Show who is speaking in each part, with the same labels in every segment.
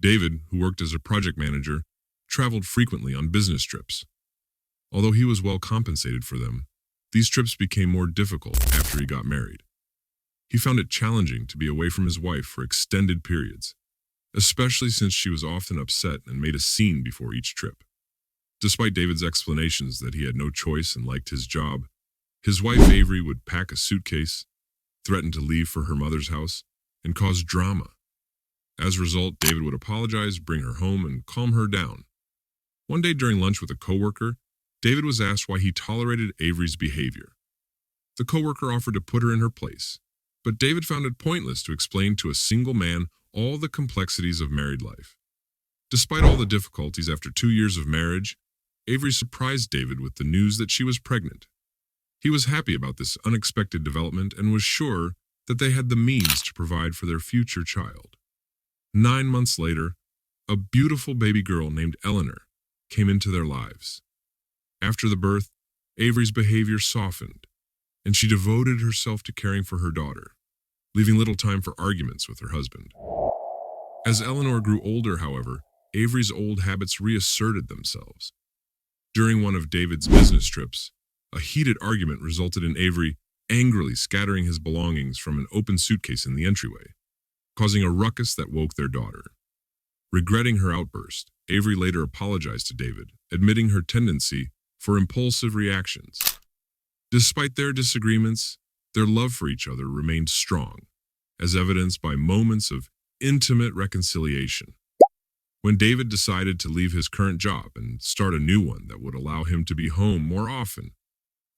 Speaker 1: David, who worked as a project manager, traveled frequently on business trips. Although he was well compensated for them, these trips became more difficult after he got married. He found it challenging to be away from his wife for extended periods, especially since she was often upset and made a scene before each trip. Despite David's explanations that he had no choice and liked his job, his wife Avery would pack a suitcase, threaten to leave for her mother's house, and cause drama. As a result, David would apologize, bring her home, and calm her down. One day during lunch with a coworker, David was asked why he tolerated Avery's behavior. The coworker offered to put her in her place, but David found it pointless to explain to a single man all the complexities of married life. Despite all the difficulties after 2 years of marriage, Avery surprised David with the news that she was pregnant. He was happy about this unexpected development and was sure that they had the means to provide for their future child. 9 months later, a beautiful baby girl named Eleanor came into their lives. After the birth, Avery's behavior softened, and she devoted herself to caring for her daughter, leaving little time for arguments with her husband. As Eleanor grew older, however, Avery's old habits reasserted themselves. During one of David's business trips, a heated argument resulted in Avery angrily scattering his belongings from an open suitcase in the entryway, causing a ruckus that woke their daughter. Regretting her outburst, Avery later apologized to David, admitting her tendency for impulsive reactions. Despite their disagreements, their love for each other remained strong, as evidenced by moments of intimate reconciliation. When David decided to leave his current job and start a new one that would allow him to be home more often,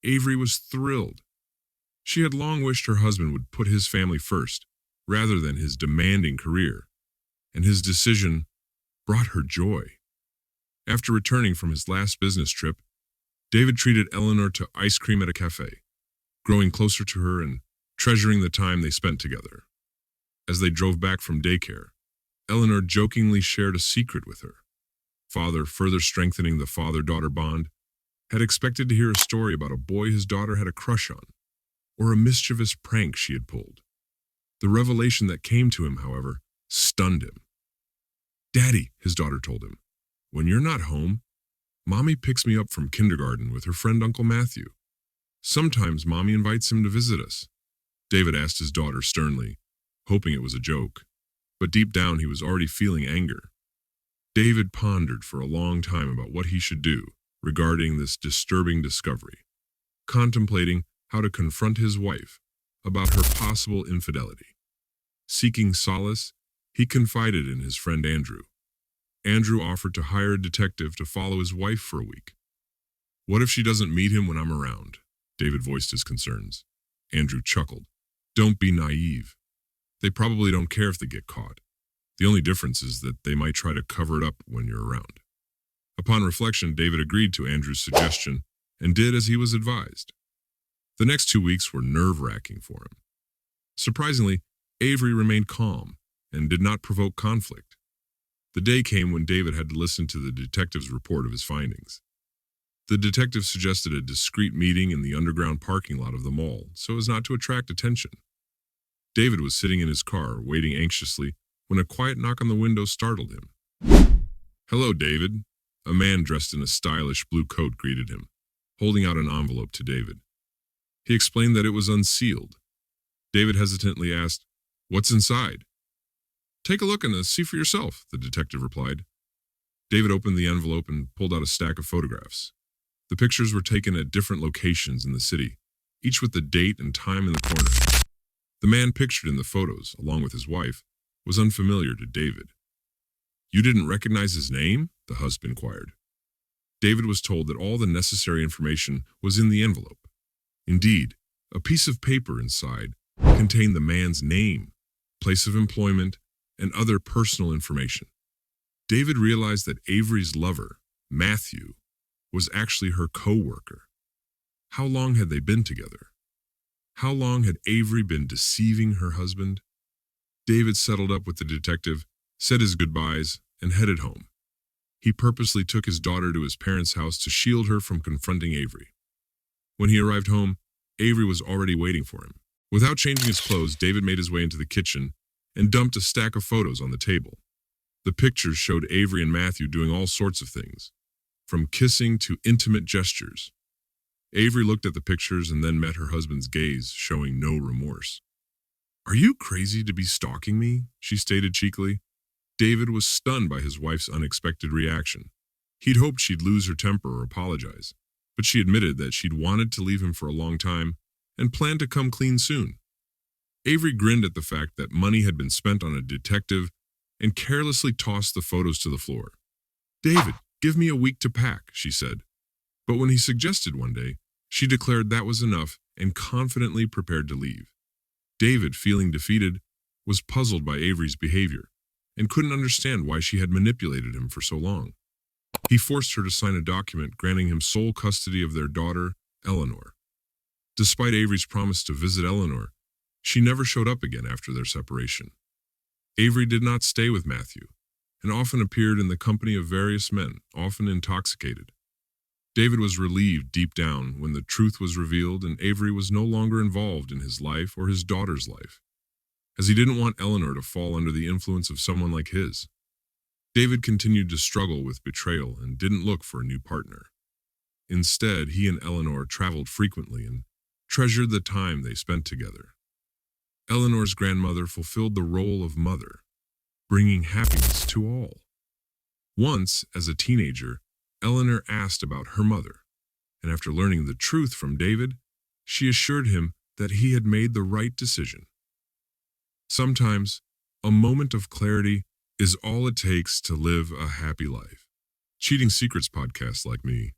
Speaker 1: Avery was thrilled. She had long wished her husband would put his family first, rather than his demanding career, and his decision brought her joy. After returning from his last business trip, David treated Eleanor to ice cream at a cafe, growing closer to her and treasuring the time they spent together. As they drove back from daycare, Eleanor jokingly shared a secret with her. Father, further strengthening the father-daughter bond, had expected to hear a story about a boy his daughter had a crush on, or a mischievous prank she had pulled. The revelation that came to him, however, stunned him. "Daddy," his daughter told him, "when you're not home, Mommy picks me up from kindergarten with her friend Uncle Matthew. Sometimes Mommy invites him to visit us." David asked his daughter sternly, hoping it was a joke, but deep down he was already feeling anger. David pondered for a long time about what he should do regarding this disturbing discovery, contemplating how to confront his wife about her possible infidelity. Seeking solace, he confided in his friend Andrew. Andrew offered to hire a detective to follow his wife for a week. "What if she doesn't meet him when I'm around?" David voiced his concerns. Andrew chuckled. "Don't be naive. They probably don't care if they get caught. The only difference is that they might try to cover it up when you're around." Upon reflection, David agreed to Andrew's suggestion and did as he was advised. The next 2 weeks were nerve-wracking for him. Surprisingly, Avery remained calm and did not provoke conflict. The day came when David had to listen to the detective's report of his findings. The detective suggested a discreet meeting in the underground parking lot of the mall so as not to attract attention. David was sitting in his car, waiting anxiously, when a quiet knock on the window startled him. "Hello, David." A man dressed in a stylish blue coat greeted him, holding out an envelope to David. He explained that it was unsealed. David hesitantly asked, "What's inside?" "Take a look and see for yourself," the detective replied. David opened the envelope and pulled out a stack of photographs. The pictures were taken at different locations in the city, each with the date and time in the corner. The man pictured in the photos, along with his wife, was unfamiliar to David. "You didn't recognize his name?" the husband inquired. David was told that all the necessary information was in the envelope. Indeed, a piece of paper inside contained the man's name, place of employment, and other personal information. David realized that Avery's lover, Matthew, was actually her co-worker. How long had they been together? How long had Avery been deceiving her husband? David settled up with the detective, said his goodbyes, and headed home. He purposely took his daughter to his parents' house to shield her from confronting Avery. When he arrived home, Avery was already waiting for him. Without changing his clothes, David made his way into the kitchen and dumped a stack of photos on the table. The pictures showed Avery and Matthew doing all sorts of things, from kissing to intimate gestures. Avery looked at the pictures and then met her husband's gaze, showing no remorse. "Are you crazy to be stalking me?" she stated cheekily. David was stunned by his wife's unexpected reaction. He'd hoped she'd lose her temper or apologize, but she admitted that she'd wanted to leave him for a long time and planned to come clean soon. Avery grinned at the fact that money had been spent on a detective and carelessly tossed the photos to the floor. "David, give me a week to pack," she said. But when he suggested one day, she declared that was enough and confidently prepared to leave. David, feeling defeated, was puzzled by Avery's behavior and couldn't understand why she had manipulated him for so long. He forced her to sign a document granting him sole custody of their daughter, Eleanor. Despite Avery's promise to visit Eleanor, she never showed up again after their separation. Avery did not stay with Matthew and often appeared in the company of various men, often intoxicated. David was relieved deep down when the truth was revealed and Avery was no longer involved in his life or his daughter's life, as he didn't want Eleanor to fall under the influence of someone like his. David continued to struggle with betrayal and didn't look for a new partner. Instead, he and Eleanor traveled frequently and treasured the time they spent together. Eleanor's grandmother fulfilled the role of mother, bringing happiness to all. Once, as a teenager, Eleanor asked about her mother, and after learning the truth from David, she assured him that he had made the right decision. Sometimes, a moment of clarity is all it takes to live a happy life. Cheating Secrets podcasts like me